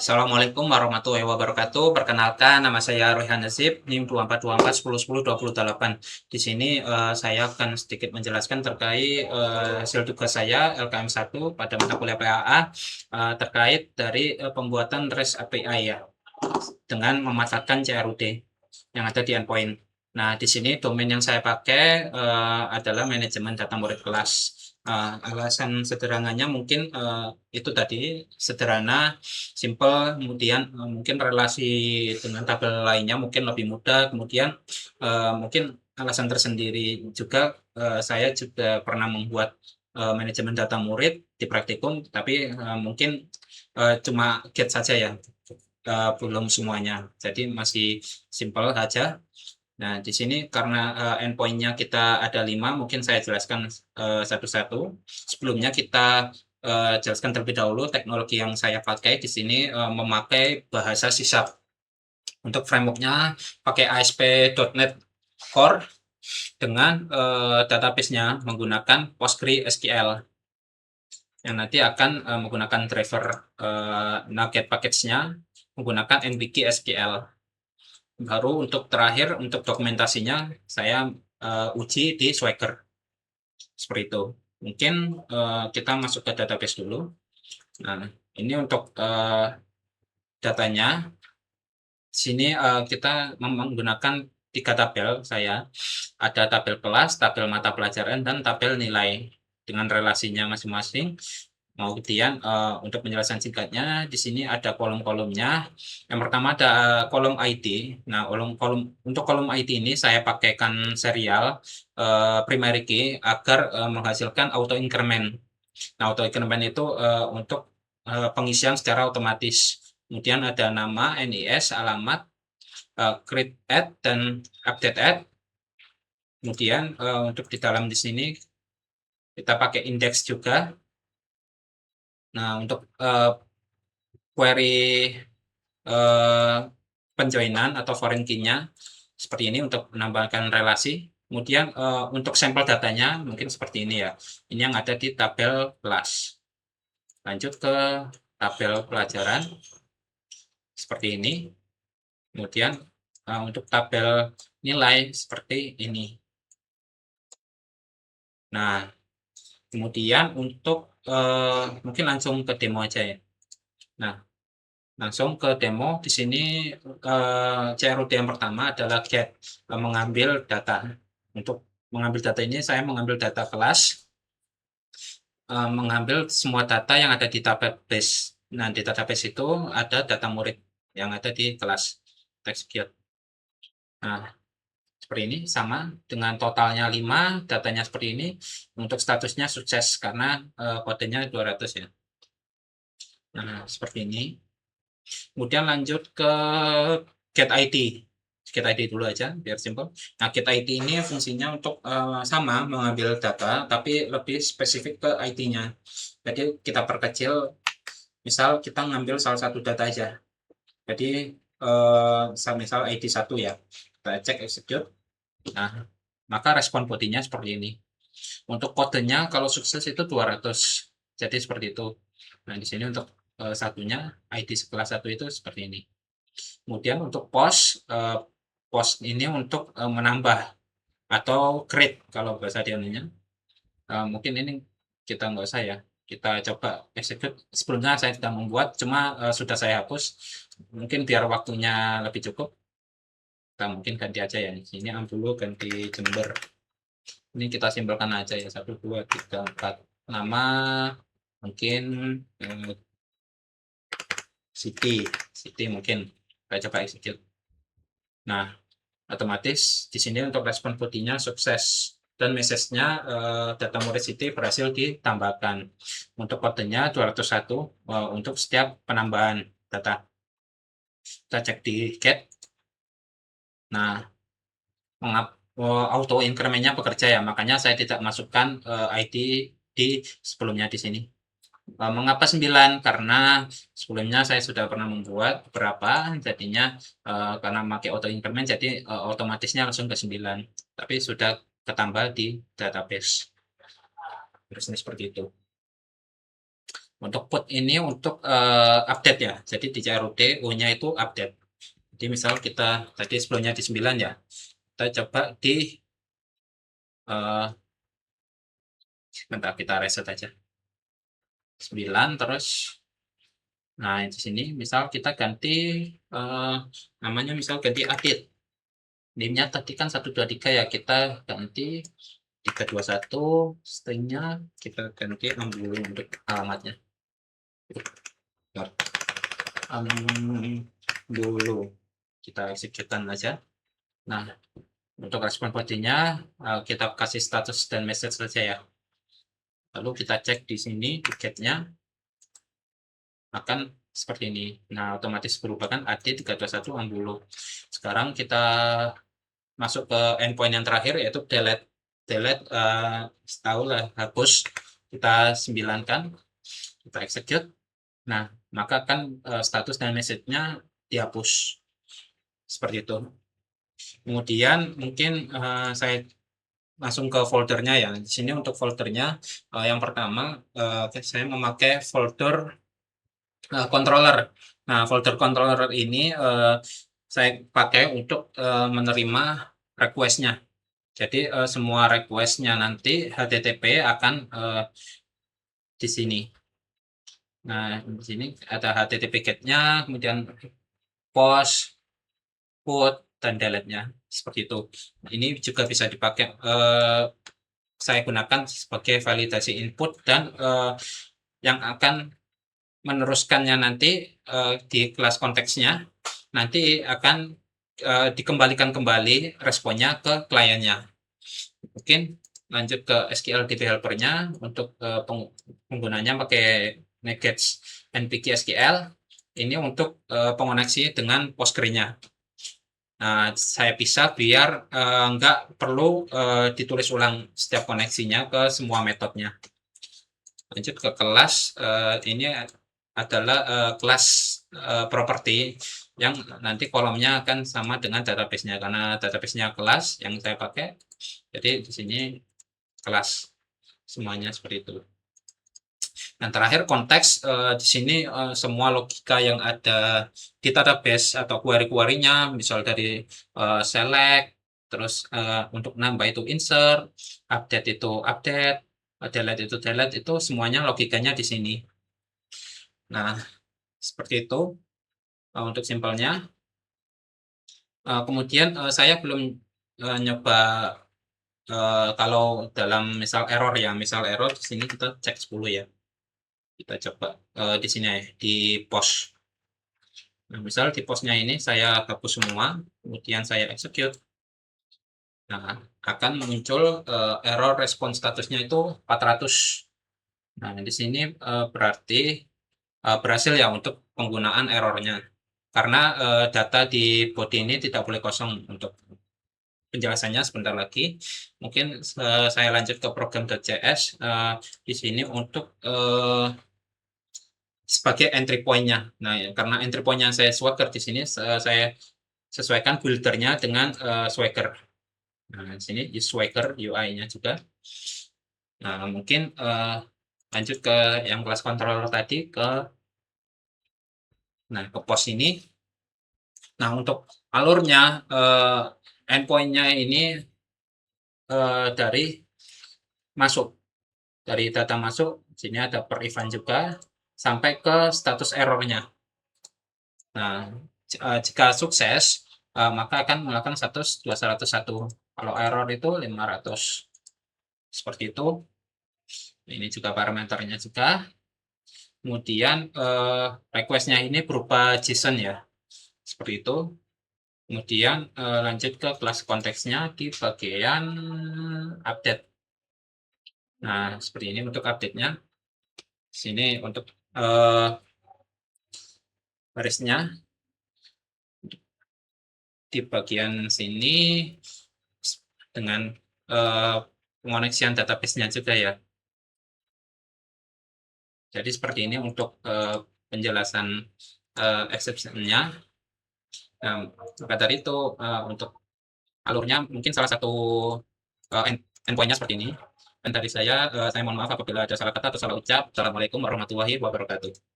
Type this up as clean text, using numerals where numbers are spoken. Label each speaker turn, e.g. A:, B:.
A: Assalamualaikum warahmatullahi wabarakatuh. Perkenalkan, nama saya Royhan Nasib, NIM 2424101028. Di sini saya akan sedikit menjelaskan terkait hasil tugas saya LKM 1 pada mata kuliah PAA terkait dari pembuatan REST API ya, dengan memanfaatkan CRUD yang ada di endpoint. Nah, di sini domain yang saya pakai adalah manajemen data murid kelas. Alasan sederhananya mungkin itu tadi sederhana, simple, kemudian mungkin relasi dengan tabel lainnya mungkin lebih mudah, kemudian mungkin alasan tersendiri juga saya juga pernah membuat manajemen data murid di praktikum, tapi mungkin cuma get saja ya, belum semuanya. Jadi masih simple saja. Nah, di sini karena endpoint-nya kita ada 5, mungkin saya jelaskan satu-satu. Sebelumnya kita jelaskan terlebih dahulu teknologi yang saya pakai di sini memakai bahasa C#. Untuk framework-nya pakai ASP.NET Core dengan database-nya menggunakan PostgreSQL yang nanti akan menggunakan driver Nugget package-nya menggunakan NBK SQL. Baru untuk terakhir, untuk dokumentasinya saya uji di Swagger. Seperti itu. Mungkin kita masuk ke database dulu. Nah, ini untuk datanya. Di sini kita menggunakan 3 tabel saya. Ada tabel kelas, tabel mata pelajaran, dan tabel nilai dengan relasinya masing-masing. Kemudian untuk penjelasan singkatnya di sini ada kolom-kolomnya. Yang pertama ada kolom ID. Nah, untuk kolom ID ini saya pakaikan serial primary key agar menghasilkan auto increment. Nah, auto increment itu untuk pengisian secara otomatis. Kemudian ada nama, NIS, alamat, create add, dan update add. Kemudian untuk di dalam di sini kita pakai index juga. Nah, untuk query penjoinan atau foreign key-nya seperti ini untuk menambahkan relasi. Kemudian untuk sampel datanya mungkin seperti ini ya. Ini yang ada di tabel kelas. Lanjut ke tabel pelajaran seperti ini. Kemudian untuk tabel nilai seperti ini. Nah, kemudian untuk mungkin langsung ke demo aja ya. Nah, langsung ke demo. Di sini CRUD yang pertama adalah get, mengambil data. Untuk mengambil data ini saya mengambil data kelas, mengambil semua data yang ada di database. Nah, di database itu ada data murid yang ada di kelas. Execute. Nah, seperti ini sama dengan totalnya 5, datanya seperti ini. Untuk statusnya sukses karena kodenya 200 ya. Nah, seperti ini. Kemudian lanjut ke get ID. Get ID dulu aja biar simple. Nah, get ID ini fungsinya untuk sama mengambil data tapi lebih spesifik ke ID-nya. Jadi kita perkecil, misal kita ngambil salah satu data aja. Jadi misal ID 1 ya. Kita cek execute. Nah, maka respon bodinya seperti ini. Untuk kodenya kalau sukses itu 200. Jadi seperti itu. Nah, di sini untuk satunya ID sekelas 1 itu seperti ini. Kemudian untuk post ini untuk menambah atau create kalau bahasa dianunya. Mungkin ini kita nggak usah ya. Kita coba execute. Sebelumnya saya sudah membuat, cuma sudah saya hapus. Mungkin biar waktunya lebih cukup. Kita mungkin ganti aja ya. Ini dulu ganti Jember. Ini kita simpelkan aja ya. 1, 2, 3, 4. Nama mungkin City mungkin. Kita coba execute. Nah, otomatis di sini untuk respon bodinya sukses dan message-nya data murid City berhasil ditambahkan. Untuk kodenya 201 untuk setiap penambahan data. Kita cek di get. Nah, auto increment-nya bekerja ya, makanya saya tidak masukkan ID di sebelumnya di sini. Mengapa 9? Karena sebelumnya saya sudah pernah membuat beberapa, jadinya karena memakai auto increment jadi otomatisnya langsung ke 9. Tapi sudah ketambah di database. Terus ini seperti itu. Untuk put ini untuk update ya. Jadi di CRUD U-nya itu update. Jadi misal kita tadi sebelumnya di 9 ya. Kita coba di eh bentar kita reset aja. 9 terus nah di sini misal kita ganti namanya misal ganti update. NIM-nya tadi kan 123 ya, kita ganti 321, stringnya kita ganti 60 untuk alamatnya. Dulu kita eksekutan aja. Nah, untuk respon bodinya kita kasih status dan message saja ya. Lalu kita cek di sini tiketnya akan seperti ini. Nah, otomatis berubah kan AD 321 Sekarang kita masuk ke endpoint yang terakhir yaitu delete. Delete tahu lah hapus, kita 9 kan, kita execute. Nah, maka kan status dan message-nya dihapus seperti itu. Kemudian mungkin saya langsung ke foldernya ya. Di sini untuk foldernya yang pertama saya memakai folder controller. Nah, folder controller ini saya pakai untuk menerima request-nya. Jadi semua request-nya nanti HTTP akan di sini. Nah, di sini ada HTTP get-nya, kemudian post, put, dan delete-nya seperti itu. Ini juga bisa dipakai saya gunakan sebagai validasi input dan yang akan meneruskannya nanti di kelas konteksnya nanti akan dikembalikan kembali responnya ke kliennya. Mungkin lanjut ke SQL DB helper-nya untuk penggunanya pakai Nuget NPK SQL ini untuk pengoneksi dengan Postgre-nya. Nah, saya pisah biar nggak perlu ditulis ulang setiap koneksinya ke semua metodenya. Lanjut ke kelas, ini adalah kelas property yang nanti kolomnya akan sama dengan database-nya karena database-nya kelas yang saya pakai. Jadi di sini kelas semuanya seperti itu. Dan terakhir konteks di sini semua logika yang ada di database atau query-query-nya, misal dari select, terus untuk nambah itu insert, update itu update, delete itu semuanya logikanya di sini. Nah, seperti itu untuk simpelnya. Kemudian saya belum nyoba kalau dalam misal error ya, misal error di sini kita cek 10 ya. Kita coba di sini ya, di post. Nah, misal di postnya ini saya hapus semua, kemudian saya execute. Nah, akan muncul error respon statusnya itu 400. Nah, di sini berarti berhasil ya untuk penggunaan errornya. Karena data di body ini tidak boleh kosong untuk penjelasannya sebentar lagi. Mungkin saya lanjut ke program.js di sini untuk sebagai entry point-nya. Nah, ya, karena entry point-nya saya Swagger di sini saya sesuaikan builder-nya dengan Swagger. Nah, di sini use Swagger UI-nya juga. Nah, mungkin lanjut ke yang kelas controller tadi ke post ini. Nah, untuk alurnya endpoint-nya ini dari masuk dari data masuk sini ada per event juga sampai ke status errornya. Nah, jika sukses maka akan melakukan status 201. Kalau error itu 500. Seperti itu. Ini juga parameternya juga. Kemudian request-nya ini berupa JSON ya. Seperti itu. Kemudian lanjut ke kelas konteksnya di bagian update. Nah, seperti ini untuk update-nya. Sini untuk barisnya di bagian sini dengan pengoneksian database-nya juga ya. Jadi seperti ini untuk penjelasan exception-nya. Nah, maka dari itu untuk alurnya mungkin salah satu endpoint-nya seperti ini. dari saya mohon maaf apabila ada salah kata atau salah ucap. Assalamualaikum warahmatullahi wabarakatuh.